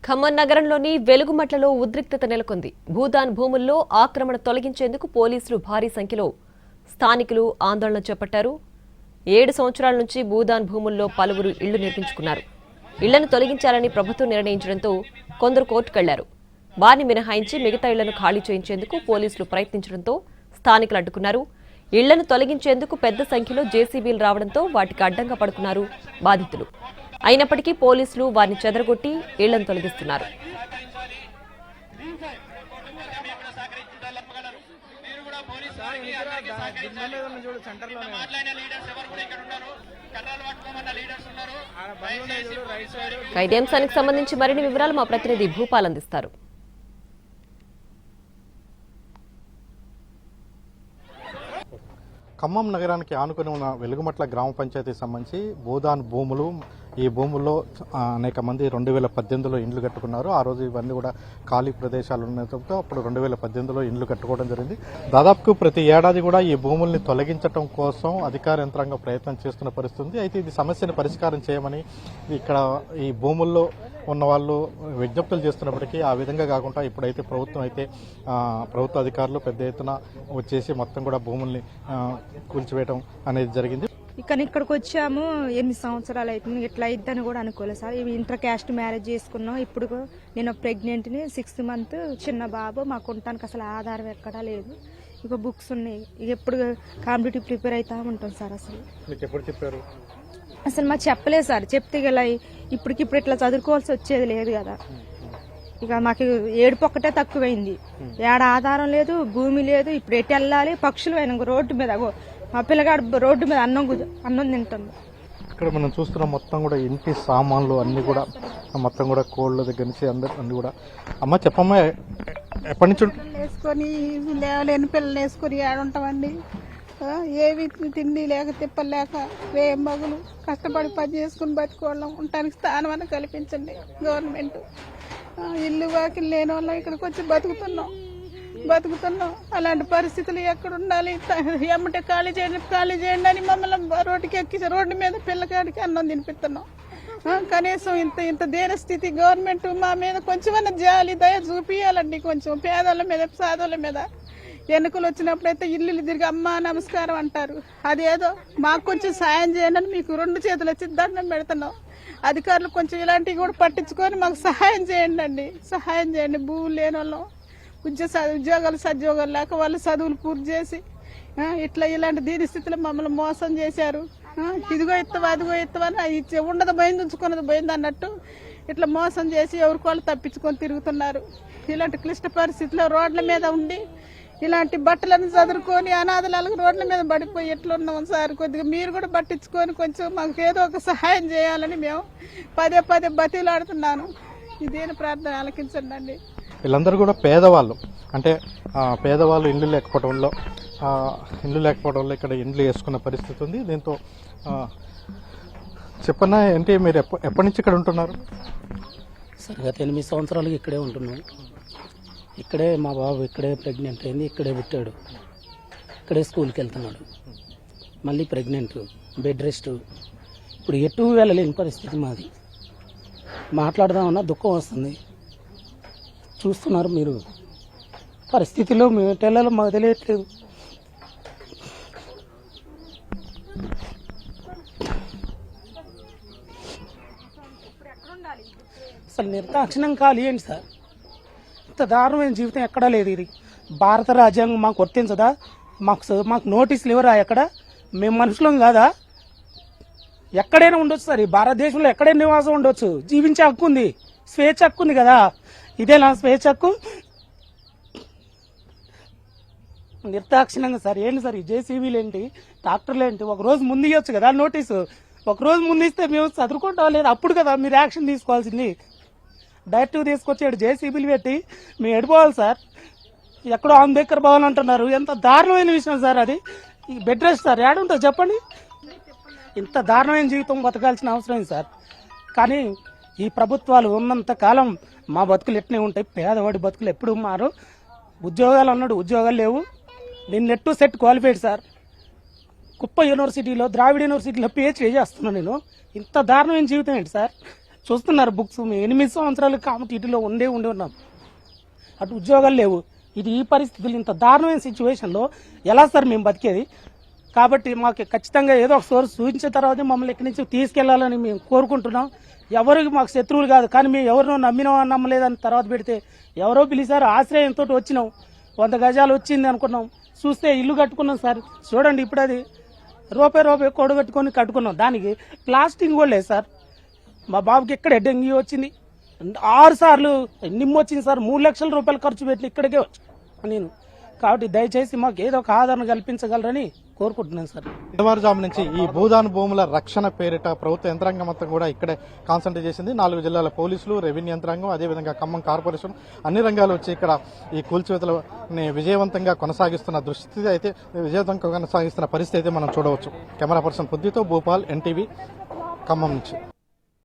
ఖమ్మం నగరంలోని వెలుగుమట్లలో ఉద్రిక్తత నెలకొంది. భూదాన్ భూముల్లో ఆక్రమణ తొలగించేందుకు పోలీసులు భారీ సంఖ్యలో స్థానికులు ఆందోళన చేపట్టారు. 7 సంవత్సరాల నుంచి భూదాన్ భూముల్లో పలువురు ఇళ్లు నిర్మించుకున్నారు. ఇళ్లను తొలగించాలని ప్రభుత్వం నిర్ణయించడంతో కొందరు కోర్టుకెళ్లారు. వారిని మినహాయించి మిగతా ఇళ్లను ఖాళీ చేయించేందుకు పోలీసులు ప్రయత్నించడంతో స్థానికులు అడ్డుకున్నారు. ఇళ్లను తొలగించేందుకు పెద్ద సంఖ్యలో జేసీబీలు రావడంతో వాటికి అడ్డంగా పడుకున్నారు బాధితులు. అయినప్పటికీ పోలీసులు వారిని చెదరగొట్టి ఇళ్లను తొలగిస్తున్నారు. ఇదే అంశానికి సంబంధించి మరిన్ని వివరాలు మా ప్రతినిధి భూపాల్ అందిస్తారు. ఖమ్మం నగరానికి ఆనుకుని ఉన్న వెలుగుమట్ల గ్రామ పంచాయతీకి సంబంధించి భూదాన్ భూములు, ఈ భూముల్లో అనేక మంది 2018లో ఇండ్లు కట్టుకున్నారు. ఆ రోజు ఇవన్నీ కూడా ఖాళీ ప్రదేశాలు ఉండటంతో అప్పుడు 2018లో ఇండ్లు కట్టుకోవడం జరిగింది. దాదాపు ప్రతి ఏడాది కూడా ఈ భూముల్ని తొలగించడం కోసం అధికార యంత్రాంగం ప్రయత్నం చేస్తున్న పరిస్థితి. అయితే ఇది సమస్యను పరిష్కారం చేయమని ఇక్కడ ఈ భూముల్లో ఉన్న వాళ్ళు విజ్ఞప్తులు చేస్తున్నప్పటికీ ఆ విధంగా కాకుండా ఇప్పుడైతే ప్రభుత్వ అధికారులు పెద్ద ఎత్తున వచ్చేసి మొత్తం కూడా భూముల్ని కూల్చివేయడం అనేది జరిగింది. ఇక్కడికి వచ్చాము 8 సంవత్సరాలు అవుతుంది. ఇట్లా అయిద్దని కూడా అనుకోలేదు సార్. ఇవి ఇంటర్ క్యాస్ట్ మ్యారేజ్ చేసుకున్నాం. ఇప్పుడు నేను ప్రెగ్నెంట్ని 6th మంత్, చిన్న బాబు. మాకు ఉండటానికి అసలు ఆధారం ఎక్కడా లేదు. ఇక బుక్స్ ఉన్నాయి. ఇక ఎప్పుడు కాంపిటేటివ్ ప్రిపేర్ అవుతా ఉంటాం సార్. అసలు మాకు చెప్పలేదు సార్. చెప్తే ఇలా ఇప్పటికిప్పుడు ఇట్లా చదువుకోవాల్సి వచ్చేది లేదు కదా. ఇక మాకు ఏడుపు ఒక్కటే తక్కువైంది. ఏడ ఆధారం లేదు, భూమి లేదు. ఇప్పుడు ఎటు వెళ్ళాలి? పక్షులు అయినా రోడ్డు మీద, మా పిల్లగాడు రోడ్డు మీద అన్నం తింటుంది. ఇక్కడ మనం చూస్తున్న మొత్తం కూడా ఇంటి సామాన్లు అన్ని కూడా మొత్తం కూడా కోళ్ళ దగ్గర నుంచి అన్ని కూడా. అమ్మ చెప్పమ్మా, ఎప్పటి నుంచి వేసుకొని లేవలేని పిల్లలు వేసుకొని ఏడుంటామండి. ఏవి తిండి లేక తిప్పలేక మగులు కష్టపడి పని చేసుకుని బతికోవడం. ఉండటానికి స్థానం అని కల్పించండి గవర్నమెంట్. ఇల్లు వాకిలు లేని వాళ్ళం ఇక్కడికి వచ్చి బతుకుతున్నాం. అలాంటి పరిస్థితులు ఎక్కడ ఉండాలి? ఎమ్మటే ఖాళీ చేయండి అని మమ్మల్ని రోడ్డుకి ఎక్కించి రోడ్డు మీద పిల్లకాడికి అన్నం తినిపిస్తున్నాం. కనీసం ఇంత దేన స్థితి గవర్నమెంట్ మా మీద కొంచెమన్నా జాలి దయ చూపియాలండి. కొంచెం పేదల మీద, సాధువుల మీద. ఎన్నికలు వచ్చినప్పుడైతే ఇల్లు తిరిగి అమ్మ నమస్కారం అంటారు. అదేదో మాకు కొంచెం సాయం చేయండి మీకు 2 చేతులు వచ్చి దండం పెడుతున్నాం. అధికారులు కొంచెం ఇలాంటివి కూడా పట్టించుకొని మాకు సహాయం చేయండి. భూములు లేని వాళ్ళం, ఉద్యోగాలు సద్యోగాలు లేక వాళ్ళు చదువులు పూర్తి చేసి ఇలాంటి దీని స్థితిలో మమ్మల్ని మోసం చేశారు. ఇదిగో ఇత్తవా అదిగో ఇత్తవా అని ఉండదు పోయింది, ఉంచుకున్నది పోయింది అన్నట్టు ఇట్లా మోసం చేసి ఎవరికి వాళ్ళు తప్పించుకొని తిరుగుతున్నారు. ఇలాంటి క్లిష్ట పరిస్థితిలో రోడ్ల మీద ఉండి ఇలాంటి బట్టలను చదువుకొని అనాథాలకు రోడ్ల మీద పడిపోయి ఎట్లున్నాం సార్. కొద్దిగా మీరు కూడా పట్టించుకొని కొంచెం మాకు ఏదో ఒక సహాయం చేయాలని మేము పదే బతిలాడుతున్నాను. ఇదేనా ప్రార్థన ఆలకించండి. వీళ్ళందరూ కూడా పేదవాళ్ళు. అంటే పేదవాళ్ళు ఇల్లు లేకపోవడం వల్ల ఇక్కడ ఇండ్లు వేసుకున్న పరిస్థితి ఉంది. దీంతో చెప్పన్నా ఏంటి, మీరు ఎప్పటి నుంచి ఇక్కడ ఉంటున్నారు? సార్ గత 8 సంవత్సరాలుగా ఇక్కడే ఉంటున్నాం. ఇక్కడే మా బాబు ఇక్కడే ప్రెగ్నెంట్ అయింది, ఇక్కడే పుట్టాడు, ఇక్కడే స్కూల్కి వెళ్తున్నాడు. మళ్ళీ ప్రెగ్నెంట్, బెడ్ రెస్ట్. ఇప్పుడు ఎటు వెళ్ళలేని పరిస్థితి మాది. మాట్లాడదామన్నా దుఃఖం వస్తుంది. చూస్తున్నారు మీరు పరిస్థితిలో మేము ఎటు వెళ్ళాలో మాకు తెలియట్లేదు. అసలు నిర్దాక్షిణ్యం ఖాళీ ఏంటి సార్? ఇంత దారుణమైన జీవితం ఎక్కడా లేదు. ఇది భారత రాజ్యాంగం మాకు వర్తించదా? మాకు నోటీసులు ఇవ్వరా? ఎక్కడ మేము మనుషులం కాదా? ఎక్కడైనా ఉండొచ్చు సార్. ఈ భారతదేశంలో ఎక్కడైనా నివాసం ఉండొచ్చు. జీవించే హక్కు ఉంది, స్వేచ్ఛ హక్కు ఉంది కదా. ఇదేనా స్వేచ్ఛ హక్కు? నిర్దాక్షిణ్యంగా సార్. ఏంటి సార్ ఈ జేసీబీలు ఏంటి, ట్రాక్టర్లు ఏంటి? ఒక రోజు ముందు ఇవ్వచ్చు కదా నోటీసు. ఒక రోజు ముందు ఇస్తే మేము చదువుకుంటాం లేదు, అప్పుడు కదా మీరు యాక్షన్ తీసుకోవాల్సింది. డైరెక్ట్ తీసుకొచ్చి జేసీబీలు పెట్టి మేము ఎడిపోవాలి సార్. ఎక్కడో అంబేద్కర్ భవన్ అంటున్నారు. ఎంత దారుణమైన విషయం సార్ అది. ఈ బెడ్ రెస్ట్ సార్ ఏడుంటుంది చెప్పండి? ఇంత దారుణమైన జీవితం బతకాల్సిన అవసరం సార్. కానీ ఈ ప్రభుత్వాలు ఉన్నంత కాలం మా బతుకులు ఎట్నే ఉంటాయి. పేదవాడి బతుకులు ఎప్పుడు మారు. ఉద్యోగాలు అన్నాడు, ఉద్యోగాలు లేవు. నేను నెట్ సెట్ క్వాలిఫైడ్ సార్. కుప్ప యూనివర్సిటీలో ద్రావిడ యూనివర్సిటీలో పిహెచ్డీ చేస్తున్నాను నేను. ఇంత దారుణమైన జీవితం ఏంటి సార్? చూస్తున్నారు బుక్స్. మేము 8 సంవత్సరాలు కాంపిటీటివ్లో ఉండి ఉన్నాం. అటు ఉద్యోగాలు లేవు. ఇది ఈ పరిస్థితులు, ఇంత దారుణమైన సిచ్యువేషన్లో ఎలా సార్ మేము బతికేది? కాబట్టి మాకు ఖచ్చితంగా ఏదో ఒక సోర్స్ చూపించిన తర్వాతే మమ్మల్ని ఇక్కడి నుంచి తీసుకెళ్లాలని మేము కోరుకుంటున్నాం. ఎవరికి మాకు శత్రువులు కాదు, కానీ మేము ఎవరినో నమ్మలేదని తర్వాత పెడితే ఎవరో పిలిచారు, ఆశ్రయంతో వచ్చినాం. 100 గజాలు వచ్చింది అనుకున్నాం, చూస్తే ఇల్లు కట్టుకున్నాం సార్. చూడండి ఇప్పుడు అది రూపాయి కూడగట్టుకొని కట్టుకున్నాం. దానికి ప్లాస్టింగ్ కూడా లేదు సార్. మా బాబుకి ఇక్కడ డెంగ్యూ వచ్చింది, 6 సార్లు నిమ్మ వచ్చింది సార్. 3 లక్షల రూపాయలు ఖర్చు పెట్టి ఇక్కడికే వచ్చాను నేను. కాబట్టి దయచేసి మాకు ఏదో ఒక ఆదరణ కల్పించగలరని కోరుకుంటున్నాను సార్. తెల్లవారుజాము నుంచి ఈ భూదాన్ భూముల రక్షణ పేరిట ప్రభుత్వ యంత్రాంగం మొత్తం కూడా ఇక్కడే కాన్సంట్రేట్ చేసింది. 4 జిల్లాల పోలీసులు, రెవెన్యూ యంత్రాంగం, అదేవిధంగా ఖమ్మం కార్పొరేషన్ అన్ని రంగాలు వచ్చి ఇక్కడ ఈ కూల్చివేతలని విజయవంతంగా కొనసాగిస్తున్న దుస్థితి అయితే విజయవంతంగా కొనసాగిస్తున్న పరిస్థితి అయితే మనం చూడవచ్చు. కెమెరా పర్సన్ బుద్ధితో భూపాల్, ఎన్టీవీ, ఖమ్మం నుంచి.